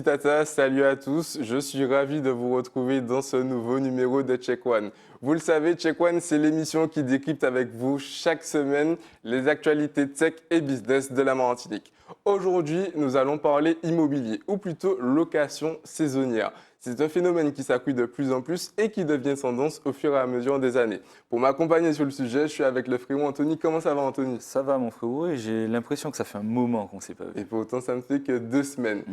Tata, salut à tous. Je suis ravi de vous retrouver dans ce nouveau numéro de Check One. Vous le savez, Check One, c'est l'émission qui décrypte avec vous chaque semaine les actualités tech et business de la Martinique. Aujourd'hui, nous allons parler immobilier, ou plutôt location saisonnière. C'est un phénomène qui s'accroît de plus en plus et qui devient tendance au fur et à mesure des années. Pour m'accompagner sur le sujet, je suis avec le frérot Anthony. Comment ça va, Anthony? Ça va, mon frérot, et j'ai l'impression que ça fait un moment qu'on ne s'est pas vu. Et pourtant, ça ne fait que 2 semaines.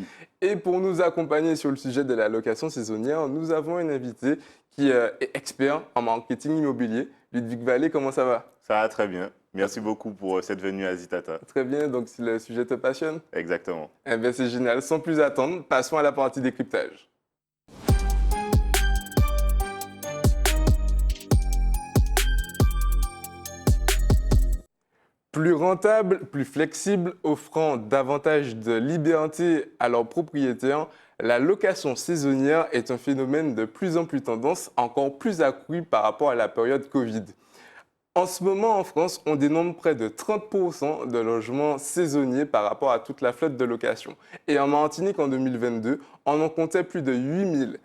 Et pour nous accompagner sur le sujet de la location saisonnière, nous avons un invité qui est expert en marketing immobilier. Ludwig Vallée, comment ça va? Ça va très bien. Merci beaucoup pour cette venue à Zitata. Très bien, donc si le sujet te passionne, Exactement. eh bien c'est génial. Sans plus attendre, passons à la partie décryptage. Plus rentable, plus flexible, offrant davantage de liberté à leurs propriétaires, la location saisonnière est un phénomène de plus en plus tendance, encore plus accru par rapport à la période Covid. En ce moment, en France, on dénombre près de 30% de logements saisonniers par rapport à toute la flotte de location. Et en Martinique, en 2022, on en comptait plus de 8000.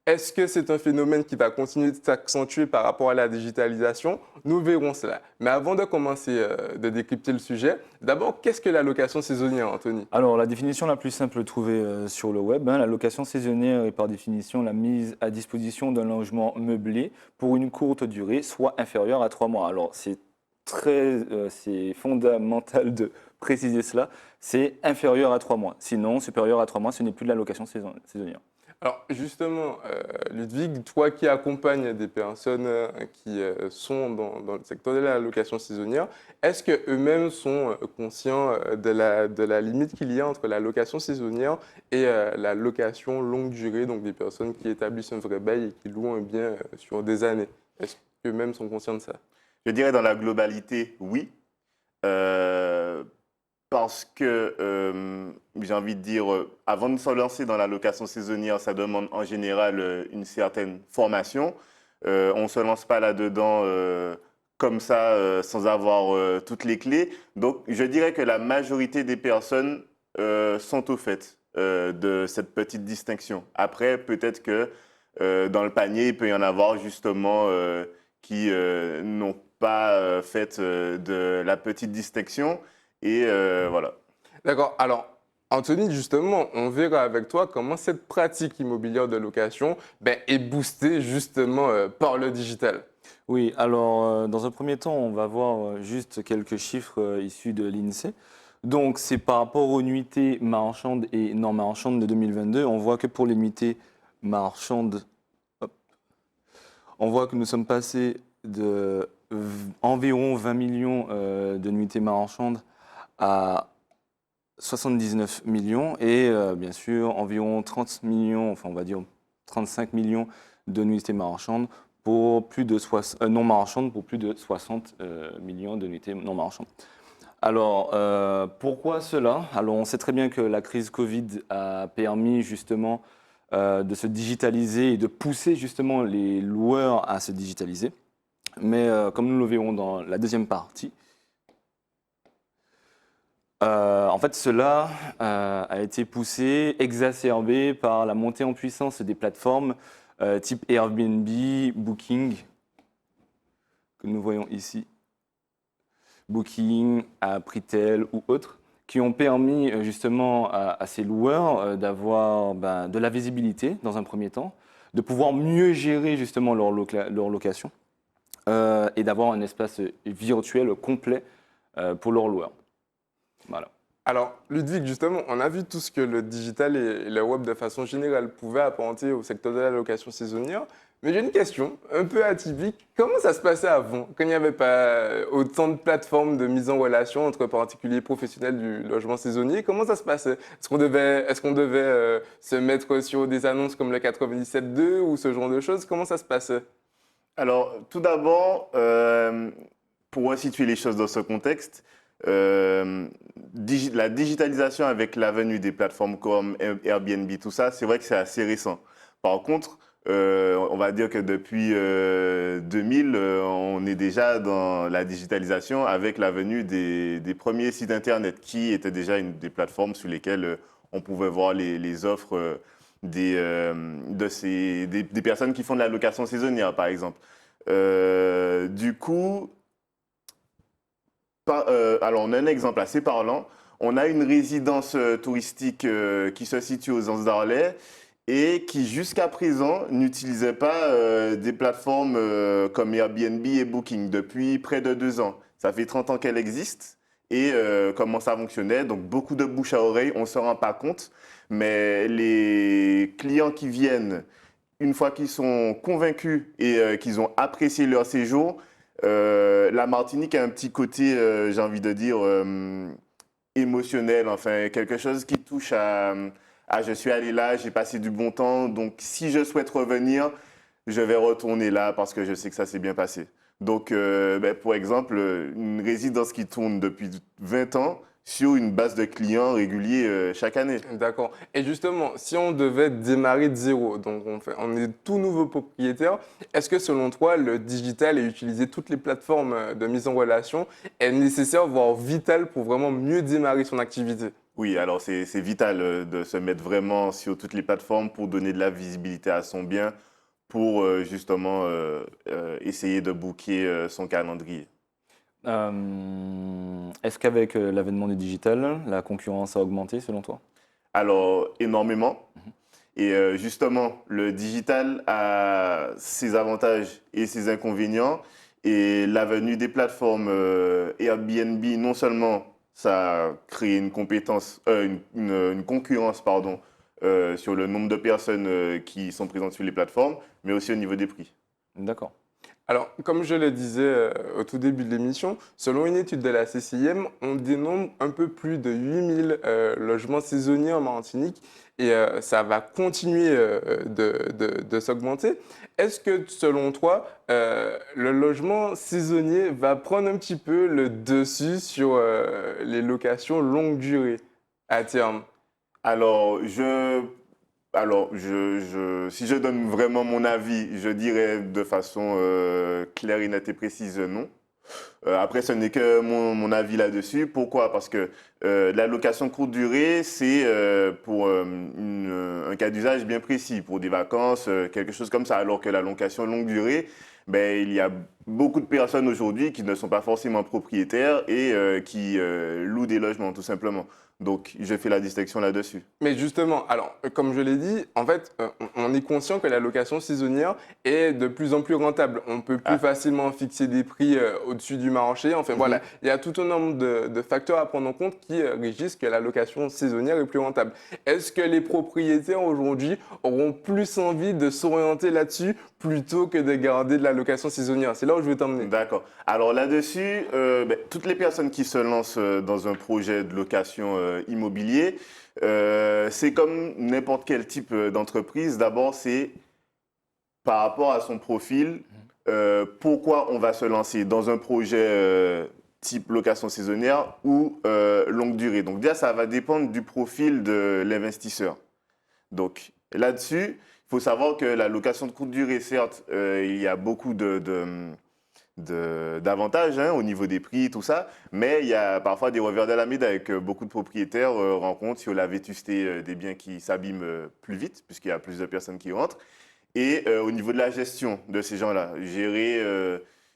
Est-ce que c'est un phénomène qui va continuer de s'accentuer par rapport à la digitalisation? Nous verrons cela. Mais avant de commencer de décrypter le sujet, d'abord, qu'est-ce que la location saisonnière, Anthony? Alors, la définition la plus simple trouvée sur le web, la location saisonnière est par définition la mise à disposition d'un logement meublé pour une courte durée, soit inférieure à 3 mois. Alors, c'est fondamental de préciser cela, c'est inférieur à 3 mois. Sinon, supérieur à 3 mois, ce n'est plus de la location saisonnière. Alors justement, Ludwig, toi qui accompagnes des personnes qui sont dans le secteur de la location saisonnière, est-ce qu'eux-mêmes sont conscients de la limite qu'il y a entre la location saisonnière et la location longue durée, donc des personnes qui établissent un vrai bail et qui louent un bien sur des années? Est-ce qu'eux-mêmes sont conscients de ça? Je dirais dans la globalité, oui. Parce que j'ai envie de dire, avant de se lancer dans la location saisonnière, ça demande en général une certaine formation. On ne se lance pas là-dedans comme ça, sans avoir toutes les clés. Donc, je dirais que la majorité des personnes sont au fait de cette petite distinction. Après, peut-être que dans le panier, il peut y en avoir justement qui n'ont pas fait de la petite distinction. Et voilà. D'accord. Alors, Anthony, justement, on verra avec toi comment cette pratique immobilière de location est boostée justement par le digital. Oui, alors, dans un premier temps, on va voir juste quelques chiffres issus de l'INSEE. Donc, c'est par rapport aux nuitées marchandes et non marchandes de 2022. On voit que pour les nuitées marchandes, hop, on voit que nous sommes passés de environ 20 millions de nuitées marchandes à 79 millions et bien sûr environ 30 millions, enfin on va dire 35 millions de nuitées marchandes pour plus de non marchandes pour plus de 60 millions de nuitées non marchandes. Alors pourquoi cela? Alors on sait très bien que la crise Covid a permis justement de se digitaliser et de pousser justement les loueurs à se digitaliser. Mais comme nous le verrons dans la deuxième partie, en fait, cela a été poussé, exacerbé par la montée en puissance des plateformes type Airbnb, Booking, que nous voyons ici, Booking, Pritel ou autres, qui ont permis justement à ces loueurs d'avoir de la visibilité dans un premier temps, de pouvoir mieux gérer justement leur location et d'avoir un espace virtuel complet pour leurs loueurs. Voilà. Alors, Ludwig, justement, on a vu tout ce que le digital et le web de façon générale pouvaient apporter au secteur de la location saisonnière. Mais j'ai une question un peu atypique. Comment ça se passait avant, quand il n'y avait pas autant de plateformes de mise en relation entre particuliers et professionnels du logement saisonnier? Comment ça se passait? Est-ce qu'on devait se mettre sur des annonces comme le 97.2 ou ce genre de choses? Comment ça se passait? Alors, tout d'abord, pour resituer les choses dans ce contexte, la digitalisation avec la venue des plateformes comme Airbnb, tout ça, c'est vrai que c'est assez récent. Par contre, on va dire que depuis 2000, on est déjà dans la digitalisation avec la venue des premiers sites Internet qui étaient déjà des plateformes sur lesquelles on pouvait voir les offres des personnes qui font de la location saisonnière, par exemple. Du coup, alors on a un exemple assez parlant. On a une résidence touristique qui se situe aux Anses d'Arlet et qui jusqu'à présent n'utilisait pas des plateformes comme Airbnb et Booking depuis près de 2 ans. Ça fait 30 ans qu'elle existe et comment ça fonctionnait. Donc beaucoup de bouche à oreille, on ne se rend pas compte, mais les clients qui viennent, une fois qu'ils sont convaincus et qu'ils ont apprécié leur séjour, la Martinique a un petit côté, j'ai envie de dire, émotionnel, enfin quelque chose qui touche à je suis allé là, j'ai passé du bon temps, donc si je souhaite revenir, je vais retourner là parce que je sais que ça s'est bien passé. Donc, pour exemple, une résidence qui tourne depuis 20 ans sur une base de clients réguliers chaque année. D'accord. Et justement, si on devait démarrer de zéro, donc on est tout nouveau propriétaire, est-ce que selon toi, le digital et utiliser toutes les plateformes de mise en relation est nécessaire, voire vital pour vraiment mieux démarrer son activité? Oui, alors c'est vital de se mettre vraiment sur toutes les plateformes pour donner de la visibilité à son bien, pour justement essayer de booker son calendrier. Est-ce qu'avec l'avènement du digital, la concurrence a augmenté selon toi? Alors, énormément. Et justement, le digital a ses avantages et ses inconvénients. Et la venue des plateformes Airbnb, non seulement ça a créé une compétence, une concurrence, pardon, sur le nombre de personnes qui sont présentes sur les plateformes, mais aussi au niveau des prix. D'accord. Alors, comme je le disais au tout début de l'émission, selon une étude de la CCIM, on dénombre un peu plus de 8000 logements saisonniers en Martinique et ça va continuer de s'augmenter. Est-ce que, selon toi, le logement saisonnier va prendre un petit peu le dessus sur les locations longue durée à terme? Alors, si je donne vraiment mon avis, je dirais de façon claire, et nette et précise non. Après, ce n'est que mon avis là-dessus. Pourquoi? Parce que la location courte durée, c'est pour un cas d'usage bien précis, pour des vacances, quelque chose comme ça. Alors que la location longue durée, ben, il y a beaucoup de personnes aujourd'hui qui ne sont pas forcément propriétaires et qui louent des logements, tout simplement. Donc, je fais la distinction là-dessus. Mais justement, alors, comme je l'ai dit, en fait, on est conscient que la location saisonnière est de plus en plus rentable. On peut plus Ah. facilement fixer des prix au-dessus du marché. Enfin, voilà, il y a tout un nombre de facteurs à prendre en compte qui régissent que la location saisonnière est plus rentable. Est-ce que les propriétaires aujourd'hui auront plus envie de s'orienter là-dessus plutôt que de garder de la location saisonnière? C'est là où je veux t'emmener. D'accord. Alors là-dessus, toutes les personnes qui se lancent dans un projet de location immobilier, c'est comme n'importe quel type d'entreprise. D'abord, c'est par rapport à son profil, pourquoi on va se lancer dans un projet type location saisonnière ou longue durée. Donc déjà, ça va dépendre du profil de l'investisseur. Donc là-dessus, il faut savoir que la location de courte durée, certes, il y a beaucoup d'avantages au niveau des prix, tout ça, mais il y a parfois des revers de la médaille que beaucoup de propriétaires rencontrent sur la vétusté des biens qui s'abîment plus vite, puisqu'il y a plus de personnes qui rentrent. Et au niveau de la gestion de ces gens-là, gérer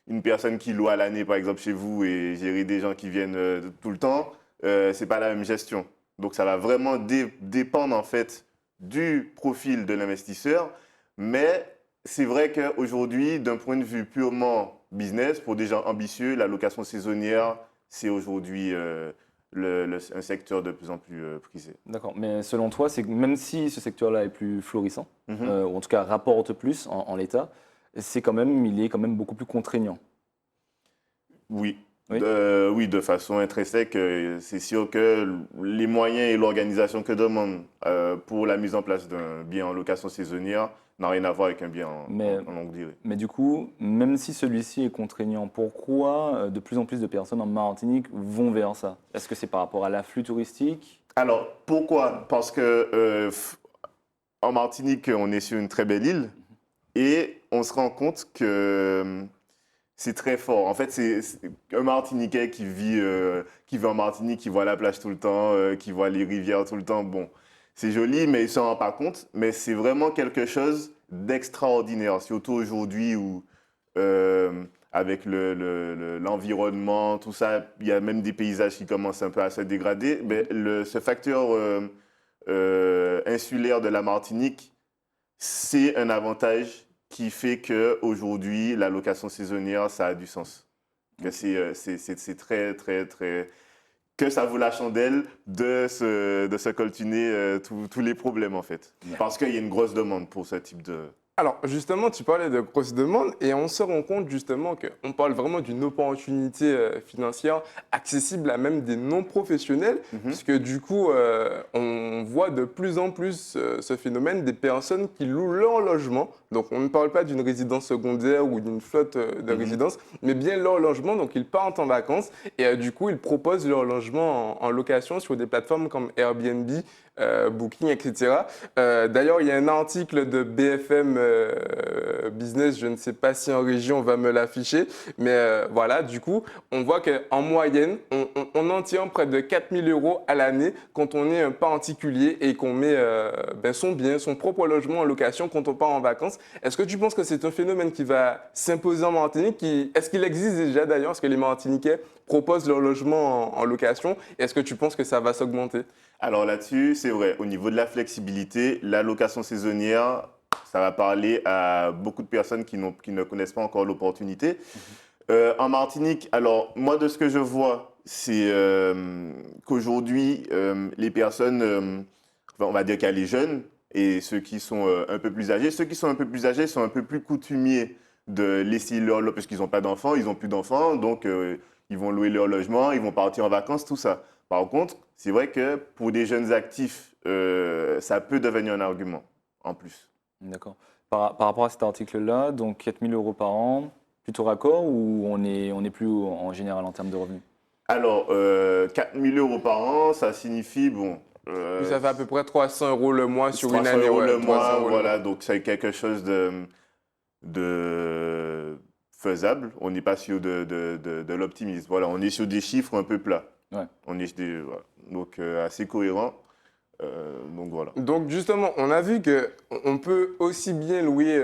une personne qui loue à l'année, par exemple, chez vous, et gérer des gens qui viennent tout le temps, c'est pas la même gestion. Donc ça va vraiment dépendre en fait du profil de l'investisseur, mais c'est vrai qu'aujourd'hui, d'un point de vue purement business, pour des gens ambitieux, la location saisonnière, c'est aujourd'hui un secteur de plus en plus prisé. D'accord. Mais selon toi, c'est que même si ce secteur-là est plus florissant, Mhm. ou en tout cas rapporte plus en l'état, il est quand même beaucoup plus contraignant. Oui. Oui. Oui, de façon intrinsèque, c'est sûr que les moyens et l'organisation que demande pour la mise en place d'un bien en location saisonnière n'a rien à voir avec un bien Mais- en longue durée. Mais du coup, même si celui-ci est contraignant, pourquoi de plus en plus de personnes en Martinique vont vers ça? Est-ce que c'est par rapport à l'afflux touristique? Alors, pourquoi? Parce que en Martinique, on est sur une très belle île et on se rend compte que c'est très fort. En fait, c'est un Martiniquais qui vit en Martinique, qui voit la plage tout le temps, qui voit les rivières tout le temps. Bon, c'est joli, mais il ne s'en rend pas compte. Mais c'est vraiment quelque chose d'extraordinaire, surtout aujourd'hui où, avec l'environnement, tout ça, il y a même des paysages qui commencent un peu à se dégrader. Mais ce facteur insulaire de la Martinique, c'est un avantage qui fait qu'aujourd'hui, la location saisonnière, ça a du sens. Que c'est très, très, très... que ça vaut la chandelle de se coltiner tous les problèmes, en fait. Parce qu'il y a une grosse demande pour ce type de... Alors, justement, tu parlais de grosses demandes et on se rend compte justement qu'on parle vraiment d'une opportunité financière accessible à même des non-professionnels, puisque du coup, on voit de plus en plus ce phénomène des personnes qui louent leur logement. Donc, on ne parle pas d'une résidence secondaire ou d'une flotte de résidences, mais bien leur logement. Donc, ils partent en vacances et du coup, ils proposent leur logement en location sur des plateformes comme Airbnb, Booking, etc. D'ailleurs, il y a un article de BFM Business, je ne sais pas si en région on va me l'afficher, mais voilà, du coup, on voit qu'en moyenne, on en tient près de 4 000 € à l'année quand on est un particulier et qu'on met son bien, son propre logement en location quand on part en vacances. Est-ce que tu penses que c'est un phénomène qui va s'imposer en Martinique? Est-ce qu'il existe déjà d'ailleurs? Est-ce que les Martiniquais proposent leur logement en location? Et est-ce que tu penses que ça va s'augmenter? Alors là-dessus, c'est vrai, au niveau de la flexibilité, la location saisonnière, ça va parler à beaucoup de personnes qui ne connaissent pas encore l'opportunité. En Martinique, alors moi de ce que je vois, c'est qu'aujourd'hui, les personnes, on va dire qu'il y a les jeunes et ceux qui sont un peu plus âgés. Ceux qui sont un peu plus âgés sont un peu plus coutumiers de laisser leur logement, parce qu'ils n'ont pas d'enfants, ils n'ont plus d'enfants, donc ils vont louer leur logement, ils vont partir en vacances, tout ça. Par contre, c'est vrai que pour des jeunes actifs, ça peut devenir un argument en plus. D'accord. Par rapport à cet article-là, donc 4 000 € par an, plutôt raccord ou on est plus en général en termes de revenus? Alors, 4 000 € par an, ça signifie, bon... Ça fait à peu près 300 € le mois sur une 300 année. € Ouais, le 300 mois, € le voilà, mois. donc c'est quelque chose de faisable. On n'est pas sur de l'optimisme. Voilà, on est sur des chiffres un peu plats. Ouais. On est sur voilà. Donc assez cohérent. Donc voilà. Donc justement, on a vu qu'on peut aussi bien louer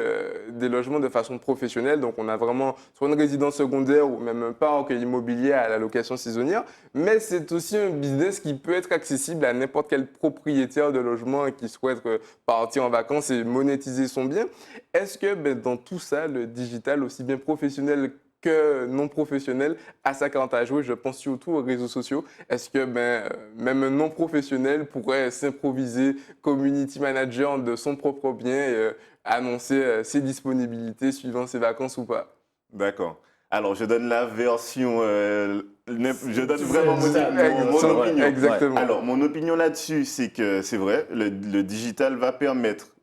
des logements de façon professionnelle. Donc on a vraiment soit une résidence secondaire ou même un parc immobilier à la location saisonnière. Mais c'est aussi un business qui peut être accessible à n'importe quel propriétaire de logement qui souhaite partir en vacances et monétiser son bien. Est-ce que dans tout ça, le digital, aussi bien professionnel que non professionnel, a sa carte à jouer? Je pense surtout aux réseaux sociaux. Est-ce que même un non professionnel pourrait s'improviser community manager de son propre bien et annoncer ses disponibilités suivant ses vacances ou pas? D'accord. Alors, je donne la version. Je donne vraiment mon Ouais. opinion. Exactement. Alors, mon opinion là-dessus, c'est que c'est vrai, le digital va permettre,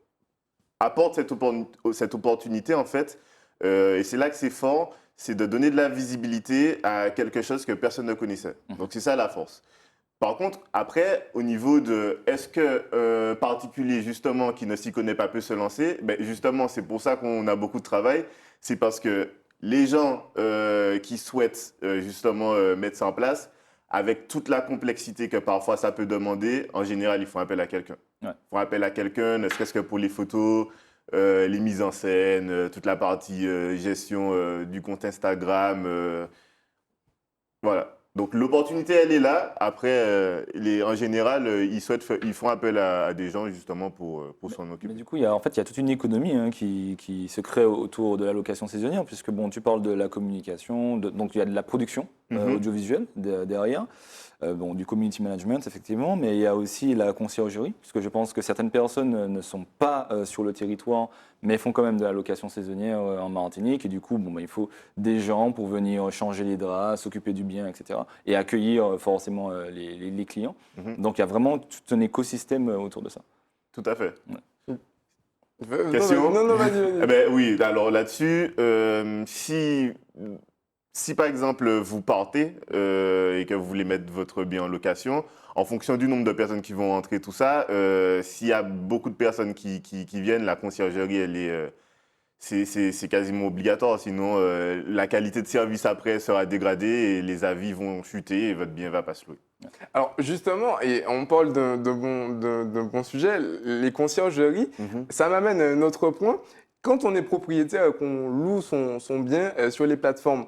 apporte cette opportunité en fait, et c'est là que c'est fort, c'est de donner de la visibilité à quelque chose que personne ne connaissait. Donc, c'est ça la force. Par contre, après, au niveau de est-ce qu'un particulier, justement, qui ne s'y connaît pas peut se lancer, ben, justement, c'est pour ça qu'on a beaucoup de travail. C'est parce que les gens qui souhaitent justement mettre ça en place, avec toute la complexité que parfois ça peut demander, en général, ils font appel à quelqu'un. Ouais. Ils font appel à quelqu'un, ne serait-ce que pour les photos, les mises en scène, toute la partie gestion du compte Instagram. Voilà. Donc l'opportunité, elle est là. Après, en général, ils font appel à des gens justement pour s'en Mais occuper. du coup, il y a toute une économie qui se crée autour de la location saisonnière, puisque bon, tu parles de la communication, donc il y a de la production audiovisuelle derrière, bon, du community management effectivement, mais il y a aussi la conciergerie, puisque je pense que certaines personnes ne sont pas sur le territoire, mais font quand même de la location saisonnière en Martinique, et du coup, bon, il faut des gens pour venir changer les draps, s'occuper du bien, etc., et accueillir forcément les clients. Donc il y a vraiment tout un écosystème autour de ça. Tout à fait. Non, non, vas-y, Eh vas-y. ben, oui, alors là-dessus, si par exemple vous partez et que vous voulez mettre votre bien en location, en fonction du nombre de personnes qui vont entrer, tout ça, s'il y a beaucoup de personnes qui viennent, la conciergerie, c'est quasiment obligatoire. Sinon, la qualité de service après sera dégradée et les avis vont chuter et votre bien va pas se louer. Alors justement, et on parle d'un bon sujet, les conciergeries, ça m'amène à un autre point. Quand on est propriétaire et qu'on loue son bien sur les plateformes,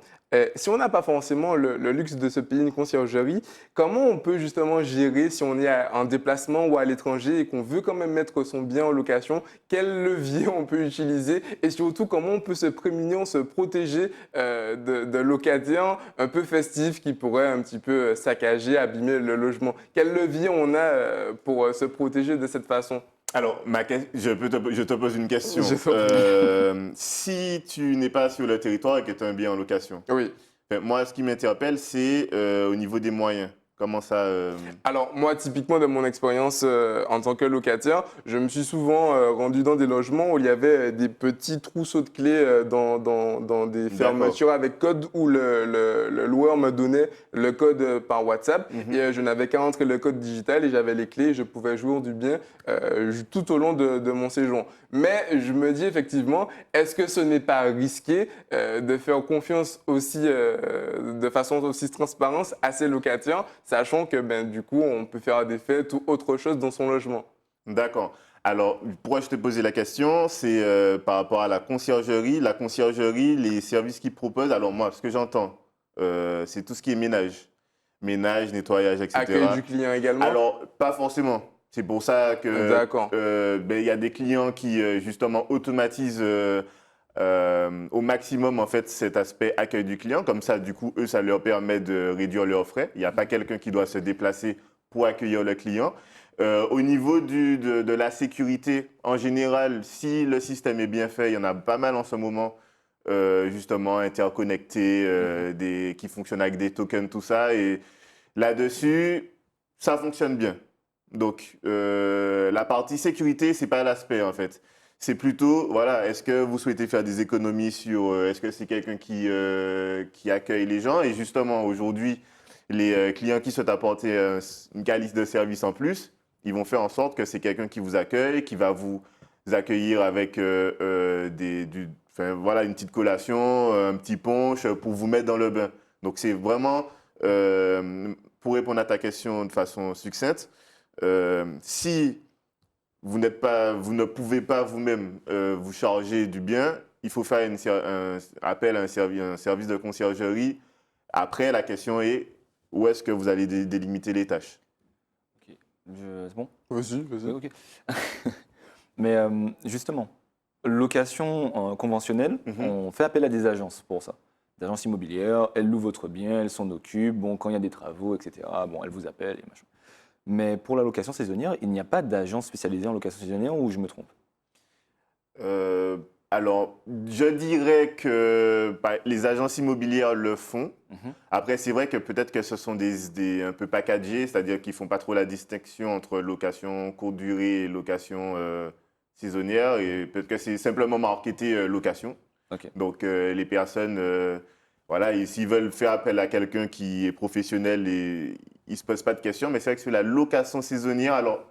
si on n'a pas forcément le luxe de se payer une conciergerie, comment on peut justement gérer si on est en déplacement ou à l'étranger et qu'on veut quand même mettre son bien en location? Quel levier on peut utiliser? Et surtout, comment on peut se prémunir, se protéger de locataires un peu festifs qui pourraient un petit peu saccager, abîmer le logement? Quel levier on a pour se protéger de cette façon? Alors, je te pose une question. Je t'en prie. Si tu n'es pas sur le territoire et que tu as un bien en location, Oui. moi, ce qui m'interpelle, c'est au niveau des moyens. Comment ça Alors moi, typiquement de mon expérience en tant que locataire, je me suis souvent rendu dans des logements où il y avait des petits trousseaux de clés dans des D'accord. fermetures avec code où le loueur me donnait le code par WhatsApp et je n'avais qu'à entrer le code digital et j'avais les clés et je pouvais jouir du bien tout au long de mon séjour. Mais je me dis effectivement, est-ce que ce n'est pas risqué de faire confiance aussi de façon aussi transparente à ces locataires, sachant que ben, du coup, on peut faire des fêtes ou autre chose dans son logement? D'accord. Alors, pourquoi je t'ai posé la question, c'est par rapport à la conciergerie. La conciergerie, les services qu'ils proposent, alors moi, ce que j'entends, c'est tout ce qui est ménage. Ménage, nettoyage, etc. Accueil du client également? Alors, pas forcément. C'est pour ça que D'accord. il y a des clients qui, justement, automatisent au maximum, en fait, cet aspect accueil du client. Comme ça, du coup, eux, ça leur permet de réduire leurs frais. Il n'y a pas quelqu'un qui doit se déplacer pour accueillir le client. Au niveau de la sécurité, en général, si le système est bien fait, il y en a pas mal en ce moment, justement, interconnectés, qui fonctionnent avec des tokens, tout ça. Et là-dessus, ça fonctionne bien. Donc, la partie sécurité, c'est pas l'aspect, en fait. C'est plutôt, voilà, est-ce que vous souhaitez faire des économies sur, est-ce que c'est quelqu'un qui accueille les gens? Et justement, aujourd'hui, les clients qui souhaitent apporter une qualité de service en plus, ils vont faire en sorte que c'est quelqu'un qui vous accueille, qui va vous accueillir avec voilà, une petite collation, un petit punch pour vous mettre dans le bain. Donc, c'est vraiment, pour répondre à ta question de façon succincte, si vous ne pouvez pas vous-même vous charger du bien, il faut faire un appel à un service de conciergerie. Après, la question est où est-ce que vous allez délimiter les tâches? Ok. C'est bon? Vas-y, vas-y. Oui, ok. Mais justement, location conventionnelle, on fait appel à des agences pour ça. Des agences immobilières, elles louent votre bien, elles s'en occupent. Bon, quand il y a des travaux, etc., bon, elles vous appellent et machin. Mais pour la location saisonnière, il n'y a pas d'agence spécialisée en location saisonnière ou je me trompe? Alors, je dirais que les agences immobilières le font. Après, c'est vrai que peut-être que ce sont un peu packagés, c'est-à-dire qu'ils ne font pas trop la distinction entre location courte durée et location saisonnière. Et peut-être que c'est simplement marketé location. Ok. Donc, les personnes, voilà, et s'ils veulent faire appel à quelqu'un qui est professionnel, ils ne se posent pas de questions. Mais c'est vrai que sur la location saisonnière, alors,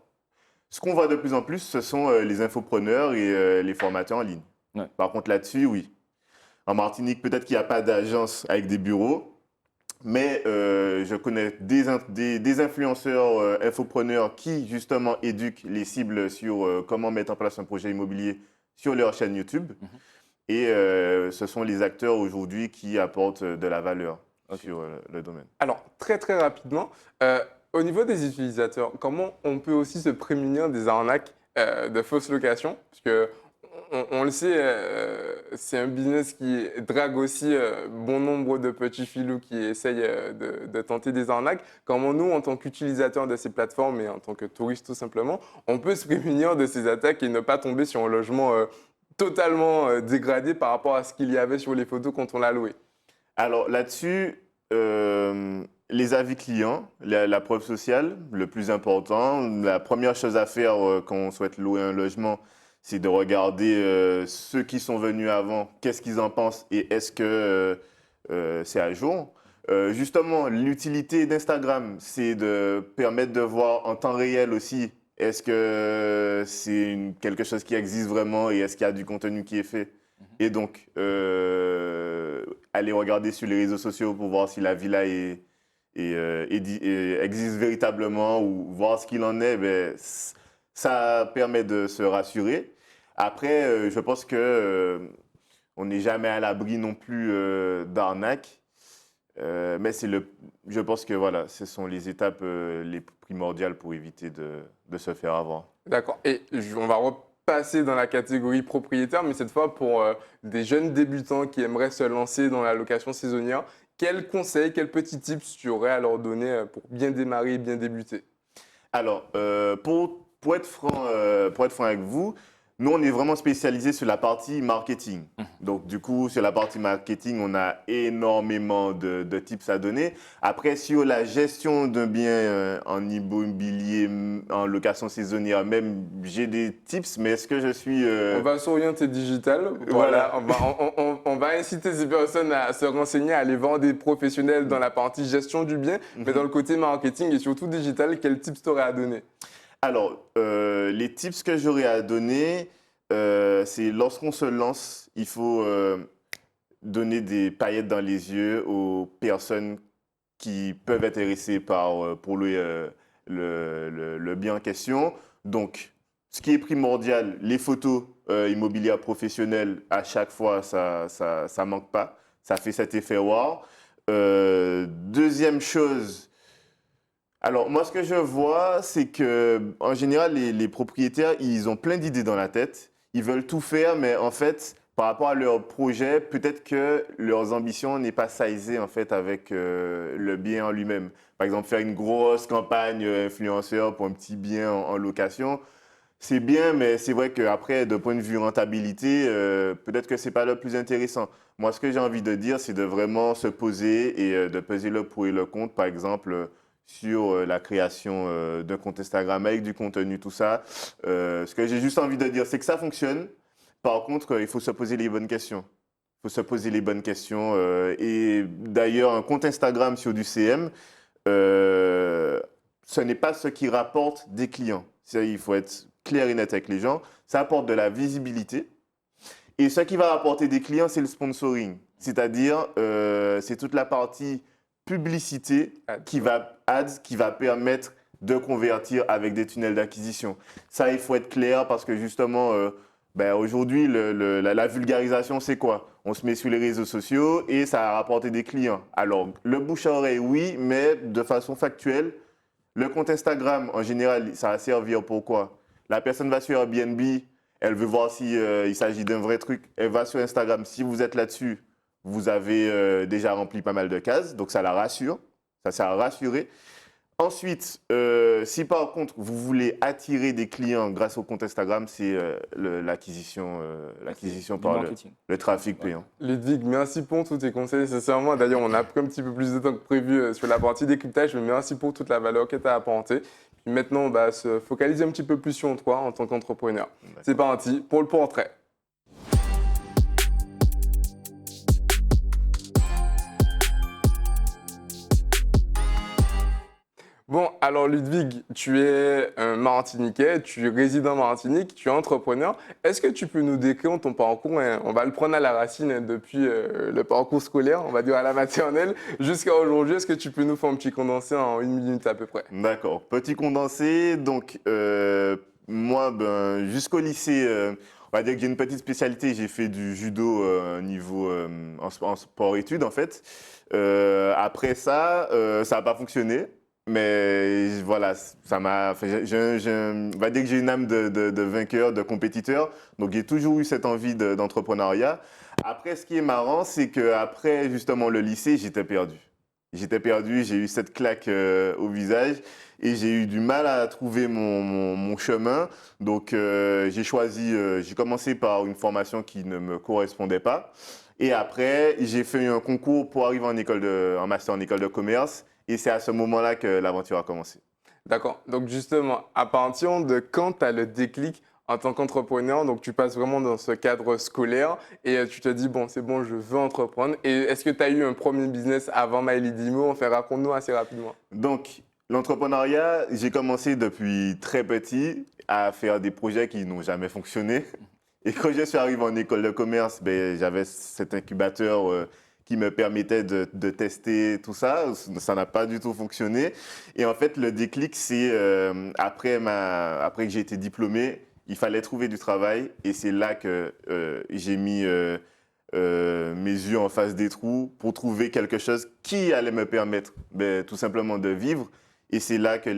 ce qu'on voit de plus en plus, ce sont les infopreneurs et les formateurs en ligne. Ouais. Par contre, là-dessus, oui. En Martinique, peut-être qu'il n'y a pas d'agence avec des bureaux, mais je connais des influenceurs infopreneurs qui, justement, éduquent les cibles sur comment mettre en place un projet immobilier sur leur chaîne YouTube. Et ce sont les acteurs aujourd'hui qui apportent de la valeur sur le domaine. Alors, très très rapidement, au niveau des utilisateurs, comment on peut aussi se prémunir des arnaques de fausses locations? Parce que on le sait, c'est un business qui drague aussi bon nombre de petits filous qui essayent de tenter des arnaques. Comment nous, en tant qu'utilisateurs de ces plateformes et en tant que touristes tout simplement, on peut se prémunir de ces attaques et ne pas tomber sur un logement totalement dégradé par rapport à ce qu'il y avait sur les photos quand on l'a loué? Alors là-dessus, les avis clients, la preuve sociale, le plus important. La première chose à faire quand on souhaite louer un logement, c'est de regarder ceux qui sont venus avant, qu'est-ce qu'ils en pensent et est-ce que c'est à jour. Justement, l'utilité d'Instagram, c'est de permettre de voir en temps réel aussi, est-ce que c'est quelque chose qui existe vraiment et est-ce qu'il y a du contenu qui est fait Et donc, aller regarder sur les réseaux sociaux pour voir si la villa existe véritablement ou voir ce qu'il en est, ben, ça permet de se rassurer. Après, je pense que on n'est jamais à l'abri non plus d'arnaques. Mais je pense que voilà, ce sont les étapes les primordiales pour éviter de se faire avoir. D'accord. Et on va repasser dans la catégorie propriétaire, mais cette fois pour des jeunes débutants qui aimeraient se lancer dans la location saisonnière. Quels conseils, quels petits tips tu aurais à leur donner pour bien démarrer et bien débuter? Alors, pour être franc avec vous, nous, on est vraiment spécialisé sur la partie marketing. Donc, du coup, sur la partie marketing, on a énormément de tips à donner. Après, sur la gestion d'un bien en immobilier, en location saisonnière, même, j'ai des tips, mais est-ce que je suis... On va s'orienter digital. Voilà. On va inciter ces personnes à se renseigner, à aller voir des professionnels dans la partie gestion du bien, mais dans le côté marketing et surtout digital, quels tips t'aurais à donner? Alors, les tips que j'aurais à donner, c'est lorsqu'on se lance, il faut donner des paillettes dans les yeux aux personnes qui peuvent être intéressées pour le bien en question. Donc, ce qui est primordial, les photos immobilières professionnelles, à chaque fois, ça manque pas. Ça fait cet effet wow. Deuxième chose, alors, moi, ce que je vois, c'est que en général, les propriétaires, ils ont plein d'idées dans la tête. Ils veulent tout faire, mais en fait, par rapport à leur projet, peut-être que leurs ambitions n'est pas sizées en fait avec le bien en lui-même. Par exemple, faire une grosse campagne influenceur pour un petit bien en location, c'est bien, mais c'est vrai qu'après, de point de vue rentabilité, peut-être que c'est pas le plus intéressant. Moi, ce que j'ai envie de dire, c'est de vraiment se poser et de peser le pour et le contre, par exemple sur la création d'un compte Instagram avec du contenu, tout ça. Ce que j'ai juste envie de dire, c'est que ça fonctionne. Par contre, il faut se poser les bonnes questions. Il faut se poser les bonnes questions. Et d'ailleurs, un compte Instagram sur du CM, ce n'est pas ce qui rapporte des clients. Il faut être clair et net avec les gens. Ça apporte de la visibilité. Et ce qui va rapporter des clients, c'est le sponsoring. C'est-à-dire, c'est toute la partie publicité qui va permettre de convertir avec des tunnels d'acquisition. Ça, il faut être clair parce que justement, aujourd'hui, la vulgarisation, c'est quoi? On se met sur les réseaux sociaux et ça a rapporté des clients. Alors, le bouche à oreille, oui, mais de façon factuelle, le compte Instagram, en général, ça va servir pour quoi? La personne va sur Airbnb, elle veut voir si, il s'agit d'un vrai truc. Elle va sur Instagram. Si vous êtes là-dessus, vous avez déjà rempli pas mal de cases, donc ça la rassure, ça sert à rassurer. Ensuite, si par contre vous voulez attirer des clients grâce au compte Instagram, c'est l'acquisition par le trafic payant. Ludwig, merci pour tous tes conseils, sincèrement. D'ailleurs, on a pris un petit peu plus de temps que prévu sur la partie décryptage, mais merci pour toute la valeur que tu as apportée. Puis maintenant, on va se focaliser un petit peu plus sur toi en tant qu'entrepreneur. C'est parti pour le portrait. Bon, alors Ludwig, tu es un Martiniquais, tu résides en Martinique, tu es entrepreneur. Est-ce que tu peux nous décrire ton parcours, hein, on va le prendre à la racine depuis le parcours scolaire, on va dire à la maternelle, jusqu'à aujourd'hui. Est-ce que tu peux nous faire un petit condensé en 1 minute à peu près? D'accord, petit condensé. Donc, moi, jusqu'au lycée, on va dire que j'ai une petite spécialité. J'ai fait du judo niveau en sport-études, en fait. Après ça, ça n'a pas fonctionné. Mais voilà, ça m'a. On va dire que j'ai une âme de vainqueur, de compétiteur. Donc j'ai toujours eu cette envie d'entrepreneuriat. Après, ce qui est marrant, c'est qu'après justement le lycée, j'étais perdu. J'étais perdu, j'ai eu cette claque au visage et j'ai eu du mal à trouver mon chemin. Donc j'ai commencé par une formation qui ne me correspondait pas. Et après, j'ai fait un concours pour arriver en master en école de commerce. Et c'est à ce moment-là que l'aventure a commencé. D'accord. Donc justement, à partir de quand tu as le déclic en tant qu'entrepreneur, donc tu passes vraiment dans ce cadre scolaire et tu te dis, bon, c'est bon, je veux entreprendre. Et est-ce que tu as eu un premier business avant MyLeadyMo? Enfin, raconte-nous assez rapidement. Donc, l'entrepreneuriat, j'ai commencé depuis très petit à faire des projets qui n'ont jamais fonctionné. Et quand je suis arrivé en école de commerce, ben, j'avais cet incubateur qui me permettait de tester tout ça. Ça n'a pas du tout fonctionné. Et en fait, le déclic, c'est après que j'ai été diplômé, il fallait trouver du travail. Et c'est là que j'ai mis mes yeux en face des trous pour trouver quelque chose qui allait me permettre ben, tout simplement de vivre. Et c'est là que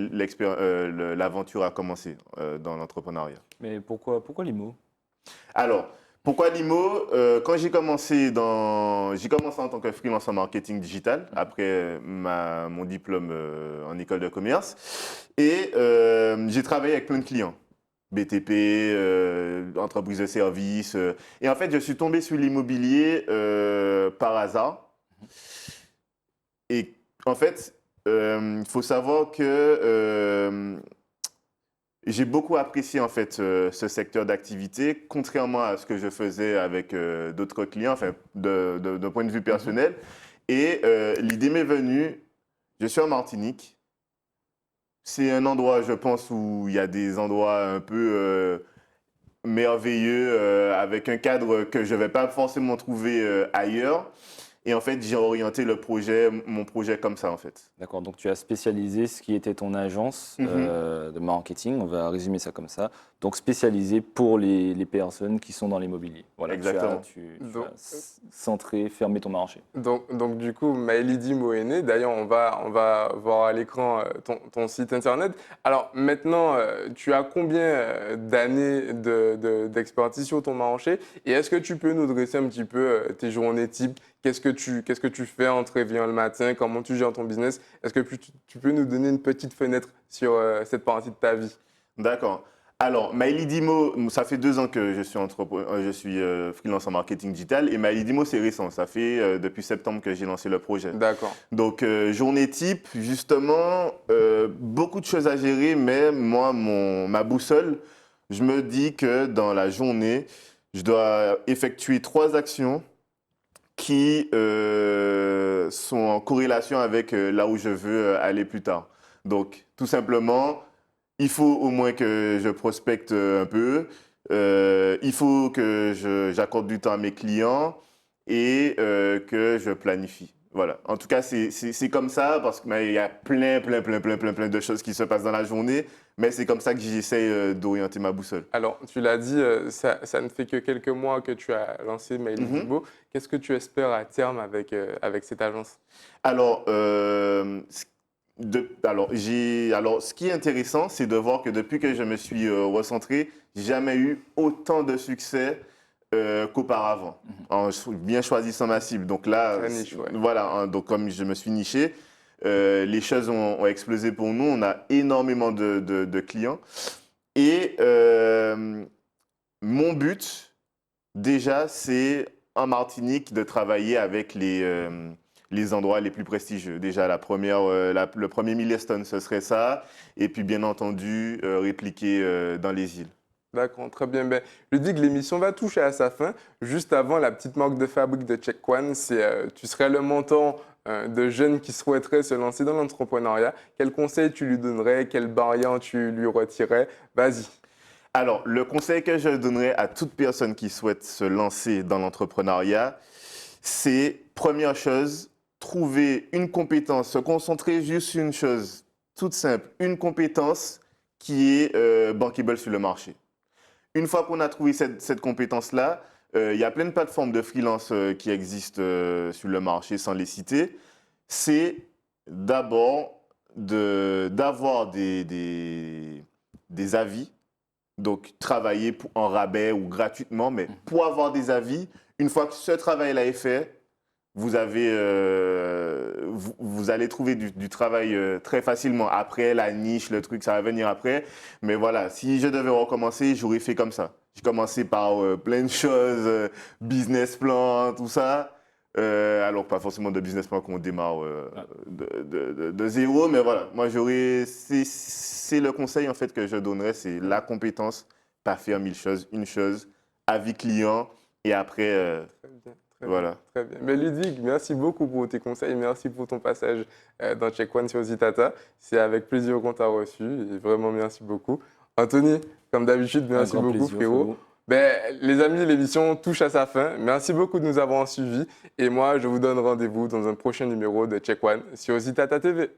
l'aventure a commencé dans l'entrepreneuriat. Mais pourquoi l'IMO? Alors, pourquoi l'IMO? Quand j'ai commencé en tant que freelance en marketing digital, après mon diplôme en école de commerce. Et j'ai travaillé avec plein de clients. BTP, entreprise de services. Et en fait, je suis tombé sur l'immobilier par hasard. Et en fait, il faut savoir que j'ai beaucoup apprécié en fait ce secteur d'activité, contrairement à ce que je faisais avec d'autres clients, enfin d'un point de vue personnel. Et l'idée m'est venue, je suis en Martinique. C'est un endroit, je pense, où il y a des endroits un peu merveilleux, avec un cadre que je ne vais pas forcément trouver ailleurs. Et en fait, j'ai orienté mon projet comme ça en fait. D'accord, donc tu as spécialisé ce qui était ton agence de marketing, on va résumer ça comme ça. Donc spécialisé pour les personnes qui sont dans l'immobilier. Voilà, Exactement. Tu Donc, as centré, fermé ton marché. donc, du coup, Maëlidi Mohéné, d'ailleurs, on va voir à l'écran ton site internet. Alors maintenant, tu as combien d'années d'expertise sur ton marché? Et est-ce que tu peux nous dresser un petit peu tes journées type? Qu'est-ce que tu fais en te réveillant le matin? Comment tu gères ton business? Est-ce que tu peux nous donner une petite fenêtre sur cette partie de ta vie? D'accord. Alors, Maëlydimo, ça fait 2 ans que je suis freelance en marketing digital et Maëlydimo, c'est récent. Ça fait depuis septembre que j'ai lancé le projet. D'accord. Donc, journée type, justement, beaucoup de choses à gérer, mais moi, ma boussole, je me dis que dans la journée, je dois effectuer 3 actions qui sont en corrélation avec là où je veux aller plus tard. Donc, tout simplement, il faut au moins que je prospecte un peu. Il faut que j'accorde du temps à mes clients et que je planifie. Voilà. En tout cas, c'est comme ça parce qu'il y a plein de choses qui se passent dans la journée, mais c'est comme ça que j'essaie d'orienter ma boussole. Alors, tu l'as dit, ça ne fait que quelques mois que tu as lancé Maëlidi Mhm. Bo. Qu'est-ce que tu espères à terme avec cette agence? Alors, ce qui est intéressant, c'est de voir que depuis que je me suis recentré, j'ai jamais eu autant de succès qu'auparavant, en bien choisissant ma cible. Donc là, Très niche, ouais. voilà, hein, donc comme je me suis niché, les choses ont explosé pour nous. On a énormément de clients. Et mon but, déjà, c'est en Martinique de travailler avec les endroits les plus prestigieux. Déjà, le premier milestone, ce serait ça. Et puis, bien entendu, répliquer dans les îles. D'accord, très bien. Ben, je dis que l'émission va toucher à sa fin. Juste avant, la petite marque de fabrique de Check One, tu serais le mentor de jeunes qui souhaiteraient se lancer dans l'entrepreneuriat. Quel conseil tu lui donnerais? Quelle barrière tu lui retirais? Vas-y. Alors, le conseil que je donnerais à toute personne qui souhaite se lancer dans l'entrepreneuriat, c'est, première chose, trouver une compétence, se concentrer juste sur une chose toute simple, une compétence qui est bankable sur le marché. Une fois qu'on a trouvé cette compétence-là, il y a plein de plateformes de freelance qui existent sur le marché sans les citer. C'est d'abord d'avoir des avis, donc travailler en rabais ou gratuitement, mais pour avoir des avis, une fois que ce travail-là est fait, vous allez trouver du travail très facilement. Après, la niche, le truc, ça va venir après. Mais voilà, si je devais recommencer, j'aurais fait comme ça. J'ai commencé par plein de choses, business plan, tout ça. Alors, pas forcément de business plan qu'on démarre de zéro, mais voilà. Moi, c'est le conseil en fait que je donnerais, c'est la compétence, pas faire 1000 choses, une chose, avis client, et après, Très bien, très bien, voilà. très bien. Mais Ludwig, merci beaucoup pour tes conseils. Merci pour ton passage dans Check One sur Zitata. C'est avec plaisir qu'on t'a reçu et vraiment merci beaucoup. Anthony, comme d'habitude, Un merci grand beaucoup, plaisir, frérot. frérot. Les amis, l'émission touche à sa fin. Merci beaucoup de nous avoir suivis. Et moi, je vous donne rendez-vous dans un prochain numéro de Check One sur Zitata TV.